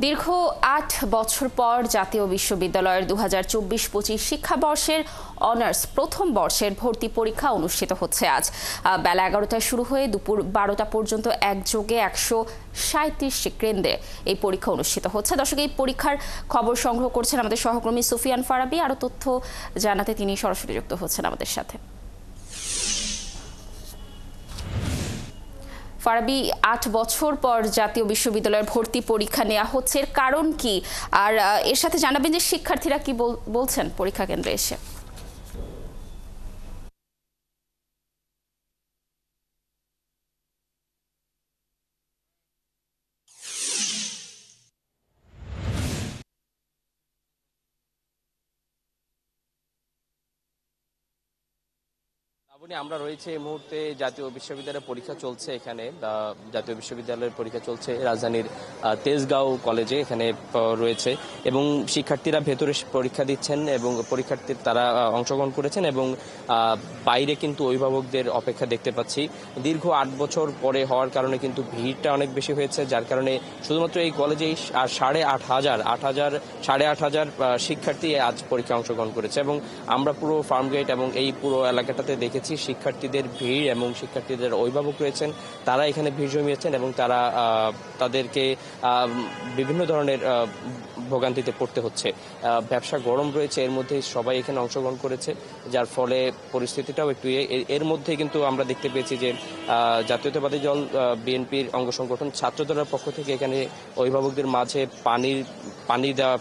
দীর্ঘ ৮ বছর পর জাতীয় বিশ্ববিদ্যালয়ের ২০২৪-২৫ শিক্ষাবর্ষের অনার্স প্রথম বর্ষের ভর্তি পরীক্ষা অনুষ্ঠিত হচ্ছে আজ বেলা ১১টায় শুরু হয়ে দুপুর ১২টা পর্যন্ত একযোগে ১৩৭টি কেন্দ্রে এই পরীক্ষা অনুষ্ঠিত হচ্ছে। দর্শক, এই পরীক্ষার খবর সংগ্রহ করছেন আমাদের সহকর্মী সুফিয়ান ফারাবী। আরও তথ্য জানাতে তিনি সরাসরি যুক্ত হচ্ছেন আমাদের সাথে। ফারাবি, ৮ বছর পর জাতীয় বিশ্ববিদ্যালয়ের ভর্তি পরীক্ষা নেওয়া হচ্ছে, এর কারণ কি? আর এর সাথে জানাবেন যে শিক্ষার্থীরা কি বলছেন পরীক্ষা কেন্দ্রে এসে। আমরা রয়েছে এই মুহূর্তে জাতীয় বিশ্ববিদ্যালয়ের পরীক্ষা চলছে। এখানে জাতীয় বিশ্ববিদ্যালয়ের পরীক্ষা চলছে রাজধানীর তেজগাঁও কলেজে এখানে রয়েছে, এবং শিক্ষার্থীরা ভেতরে পরীক্ষা দিচ্ছেন এবং পরীক্ষার্থীর তারা অংশগ্রহণ করেছেন, এবং বাইরে কিন্তু অভিভাবকদের অপেক্ষা দেখতে পাচ্ছি। দীর্ঘ ৮ বছর পরে হওয়ার কারণে কিন্তু ভিড়টা অনেক বেশি হয়েছে, যার কারণে শুধুমাত্র এই কলেজেই ৮,৫০০ শিক্ষার্থী আজ পরীক্ষায় অংশগ্রহণ করেছে। এবং আমরা পুরো ফার্মগেট এবং এই পুরো এলাকাটাতে দেখেছি শিক্ষার্থীদের ভিড়, এবং শিক্ষার্থীদের অভিভাবক রয়েছেন তারা এখানে ভিড় জমিয়েছেন, এবং তাদেরকে বিভিন্ন ধরনের ভোগান্তিতে পড়তে হচ্ছে। ব্যবসা গরম রয়েছে, এর মধ্যে সবাই এখানে অংশগ্রহণ করেছে, যার ফলে পরিস্থিতিটাও একটু এর মধ্যে কিন্তু আমরা দেখতে পেয়েছি যে জাতীয়তাবাদী দল বিএনপির অঙ্গ সংগঠন ছাত্রদলের পক্ষ থেকে এখানে অভিভাবকদের মাঝে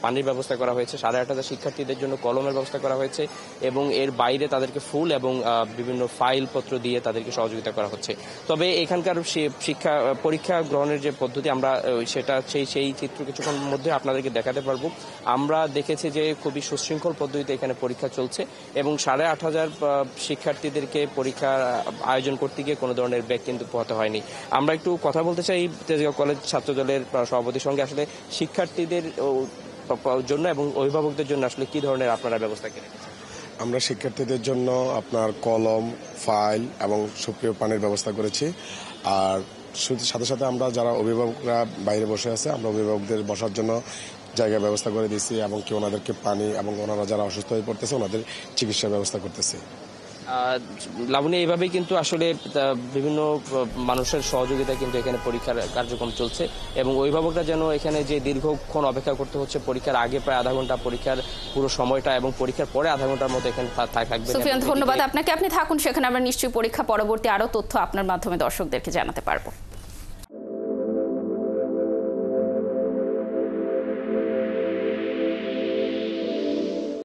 পানির ব্যবস্থা করা হয়েছে। ৮,৫০০ শিক্ষার্থীদের জন্য কলমের ব্যবস্থা করা হয়েছে, এবং এর বাইরে তাদেরকে ফুল এবং বিভিন্ন ফাইলপত্র দিয়ে তাদেরকে সহযোগিতা করা হচ্ছে। তবে এখানকার পরীক্ষা গ্রহণের যে পদ্ধতি আমরা সেই চিত্র কিছুক্ষণের মধ্যে আপনাদেরকে দেখাতে পারবো। আমরা দেখেছি যে খুবই সুশৃঙ্খল পদ্ধতিতে এখানে পরীক্ষা চলছে, এবং ৮,৫০০ শিক্ষার্থীদেরকে পরীক্ষা আয়োজন করতে গিয়ে কোনো ধরনের ব্যাগ কিন্তু পোহাতে হয়নি। আমরা একটু কথা বলতে চাই তেজগাঁও কলেজ ছাত্রদলের সভাপতির সঙ্গে। আসলে শিক্ষার্থীদের জন্য এবং অভিভাবকদের জন্য আসলে কি ধরনের আপনারা ব্যবস্থা করেন? আমরা শিক্ষার্থীদের জন্য আপনার কলম, ফাইল এবং সুপ্রিয় পানির ব্যবস্থা করেছি। আর সাথে সাথে আমরা যারা অভিভাবকরা বাইরে বসে আছে, আমরা অভিভাবকদের বসার জন্য জায়গা ব্যবস্থা করে দিয়েছি, এবং কি ওনাদেরকে পানি এবং ওনারা যারা অসুস্থ হয়ে পড়তেছে ওনাদের চিকিৎসার ব্যবস্থা করতেছি। লাবণী, এইভাবেই কিন্তু আসলে বিভিন্ন মানুষের সহযোগিতায় কিন্তু এখানে পরীক্ষার কার্যক্রম চলছে, এবং অভিভাবকরা যেন এখানে যে দীর্ঘক্ষণ অপেক্ষা করতে হচ্ছে, পরীক্ষার আগে প্রায় আধা ঘন্টা, পরীক্ষার পুরো সময়টা এবং পরীক্ষার পরে আধা ঘন্টার মতো এখানে থাকবে। সুফিয়ান, ধন্যবাদ আপনাকে। আপনি থাকুন সেখানে, আমরা নিশ্চয়ই পরীক্ষা পরবর্তী আরও তথ্য আপনার মাধ্যমে দর্শকদেরকে জানাতে পারবো।